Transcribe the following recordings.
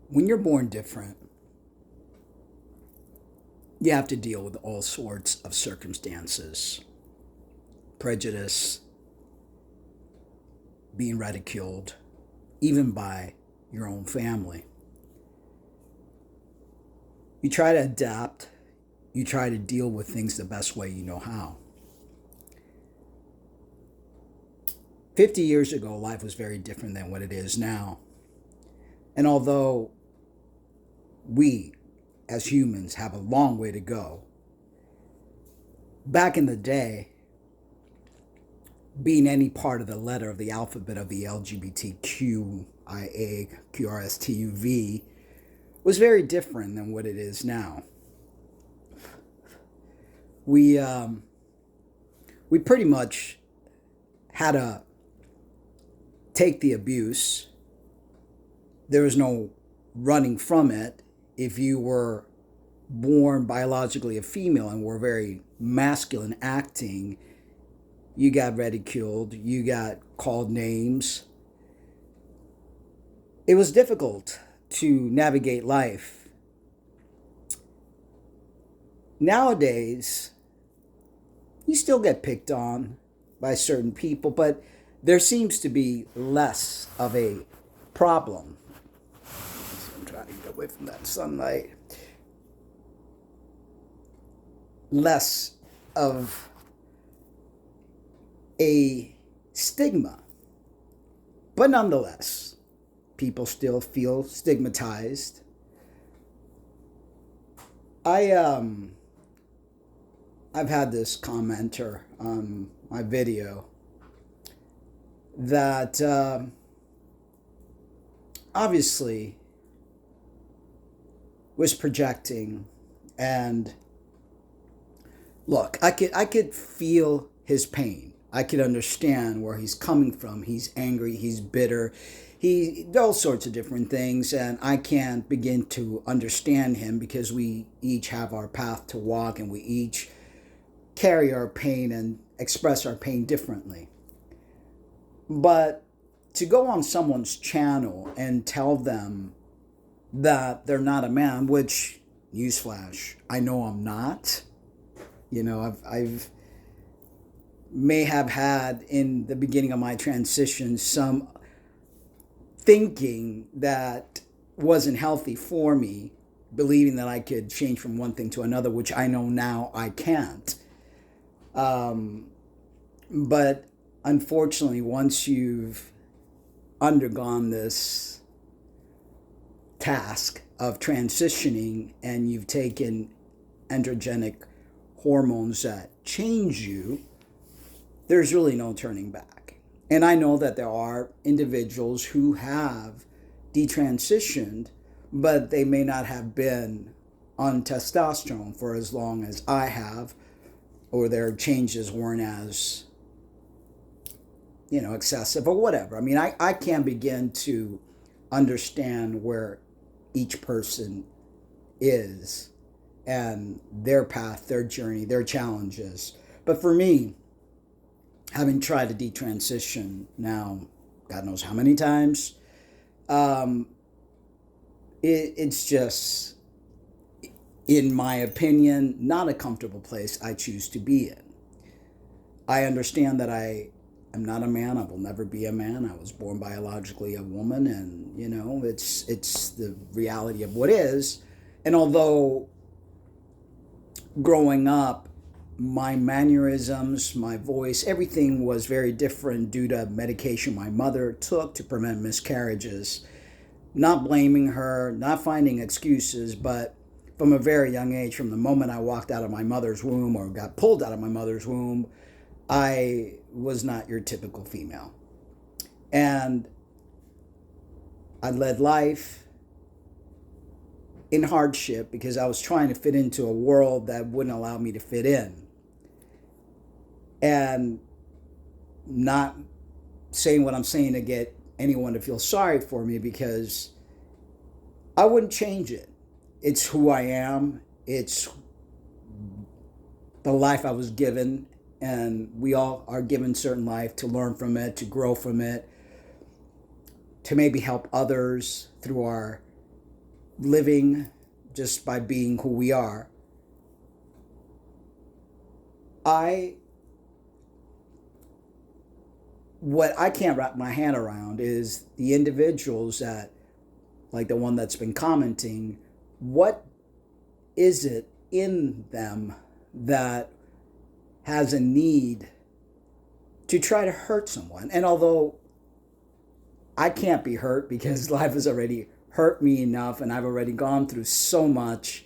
When you're born different, you have to deal with all sorts of circumstances, prejudice, being ridiculed, even by your own family. You try to adapt, you try to deal with things the best way you know how. 50 years ago, life was very different than what it is now. And although we as humans have a long way to go, back in the day, being any part of the letter of the alphabet of the LGBTQIA, QRSTUV was very different than what it is now. We we pretty much had to take the abuse. There was no running from it. If you were born biologically a female and were very masculine acting, you got ridiculed, you got called names. It was difficult to navigate life. Nowadays, you still get picked on by certain people, but there seems to be less of a problem. So I'm trying to get away from that sunlight. Less of a stigma. But nonetheless, people still feel stigmatized. I've had this commenter on my video that obviously was projecting, and look, I could feel his pain. I could understand where he's coming from. He's angry, he's bitter, all sorts of different things, and I can't begin to understand him because we each have our path to walk and we each carry our pain and express our pain differently. But to go on someone's channel and tell them that they're not a man, which, newsflash, I know I'm not. You know, I've may have had in the beginning of my transition some thinking that wasn't healthy for me, believing that I could change from one thing to another, which I know now I can't. But unfortunately, once you've undergone this task of transitioning and you've taken androgenic hormones that change you, there's really no turning back. And I know that there are individuals who have detransitioned, but they may not have been on testosterone for as long as I have, or their changes weren't as, excessive or whatever. I mean, I can't begin to understand where each person is and their path, their journey, their challenges. But for me, having tried to detransition now, God knows how many times, it's just, in my opinion, not a comfortable place I choose to be in. I understand that I am not a man. I will never be a man. I was born biologically a woman, and it's the reality of what is. And although growing up, my mannerisms, my voice, everything was very different due to medication my mother took to prevent miscarriages. Not blaming her, not finding excuses, but from a very young age, from the moment I walked out of my mother's womb or got pulled out of my mother's womb, I was not your typical female. And I led life in hardship because I was trying to fit into a world that wouldn't allow me to fit in. And not saying what I'm saying to get anyone to feel sorry for me, because I wouldn't change it. It's who I am. It's the life I was given, and we all are given certain life to learn from it, to grow from it, to maybe help others through our living just by being who we are. What I can't wrap my hand around is the individuals that, like the one that's been commenting, what is it in them that has a need to try to hurt someone? And although I can't be hurt because life has already hurt me enough and I've already gone through so much,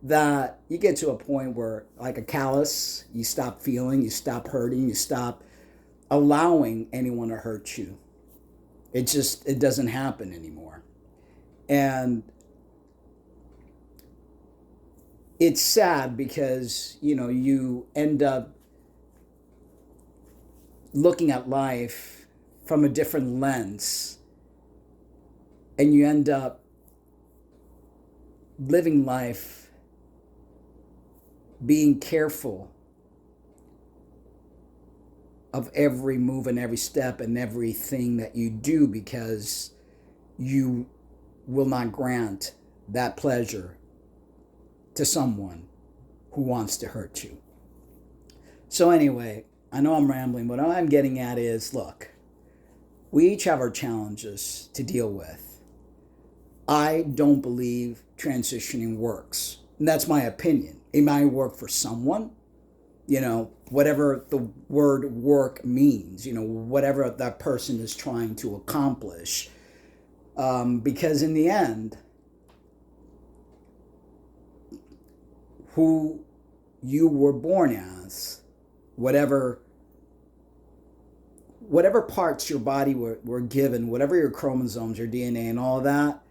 that you get to a point where, like a callus, you stop feeling, you stop hurting, you stop allowing anyone to hurt you. It doesn't happen anymore. And it's sad because, you end up looking at life from a different lens, and you end up living life being careful of every move and every step and everything that you do, because you will not grant that pleasure to someone who wants to hurt you. So anyway, I know I'm rambling, but what I'm getting at is, look, we each have our challenges to deal with. I don't believe transitioning works. And that's my opinion. It might work for someone, whatever the word work means, whatever that person is trying to accomplish. Because in the end, who you were born as, whatever parts your body were given, whatever your chromosomes, your DNA and all that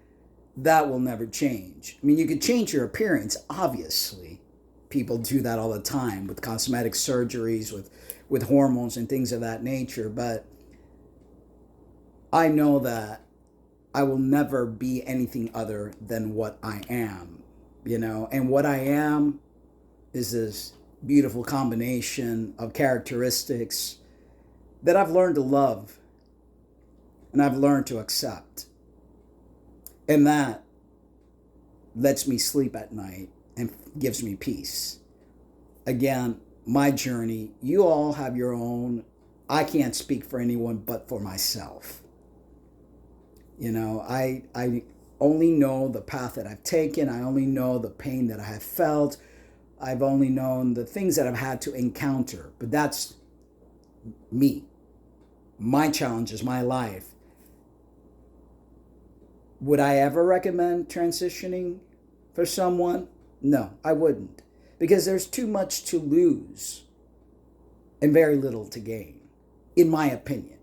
will never change. I mean, you could change your appearance, obviously. People do that all the time with cosmetic surgeries, with hormones and things of that nature. But I know that I will never be anything other than what I am, and what I am is this beautiful combination of characteristics that I've learned to love and I've learned to accept. And that lets me sleep at night and gives me peace. Again, my journey, you all have your own. I can't speak for anyone but for myself. I only know the path that I've taken. I only know the pain that I have felt. I've only known the things that I've had to encounter. But that's me. My challenges, my life. Would I ever recommend transitioning for someone? No, I wouldn't. Because there's too much to lose and very little to gain, in my opinion.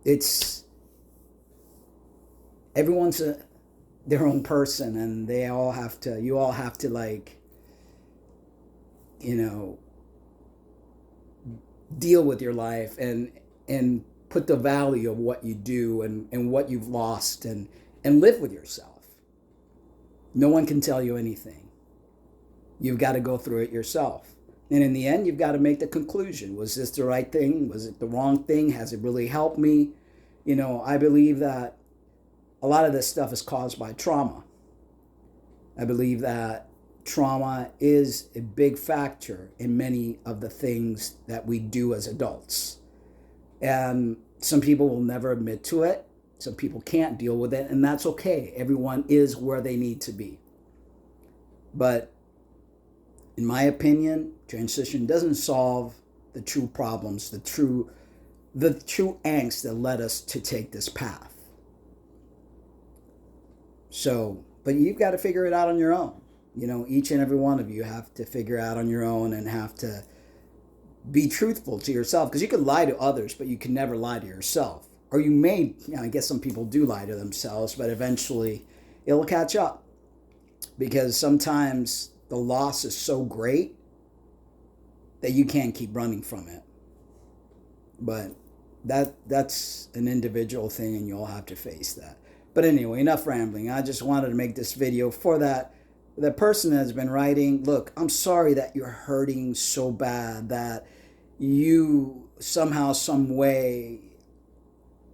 It's everyone's their own person, and you all have to deal with your life and put the value of what you do and what you've lost and live with yourself. No one can tell you anything. You've got to go through it yourself. And in the end, you've got to make the conclusion. Was this the right thing? Was it the wrong thing? Has it really helped me? I believe that a lot of this stuff is caused by trauma. I believe that trauma is a big factor in many of the things that we do as adults. And some people will never admit to it. Some people can't deal with it, and that's okay. Everyone is where they need to be. But in my opinion, transition doesn't solve the true problems, the true angst that led us to take this path. So, but you've got to figure it out on your own. Each and every one of you have to figure out on your own and have to be truthful to yourself, because you can lie to others, but you can never lie to yourself. Or you may, I guess some people do lie to themselves, but eventually it'll catch up, because sometimes the loss is so great that you can't keep running from it. But that's an individual thing, and you'll have to face that. But anyway, enough rambling. I just wanted to make this video for that. The person that's been writing, look, I'm sorry that you're hurting so bad, that you somehow, some way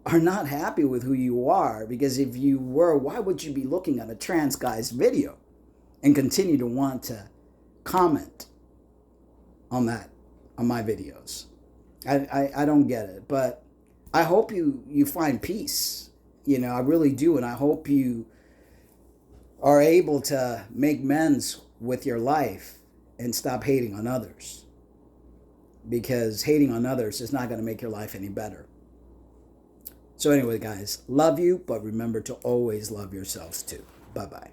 are not happy with who you are, because if you were, why would you be looking at a trans guy's video and continue to want to comment on my videos? I don't get it. But I hope you find peace. I really do. And I hope you are able to make amends with your life and stop hating on others, because hating on others is not going to make your life any better. So anyway, guys, love you, but remember to always love yourselves too. Bye-bye.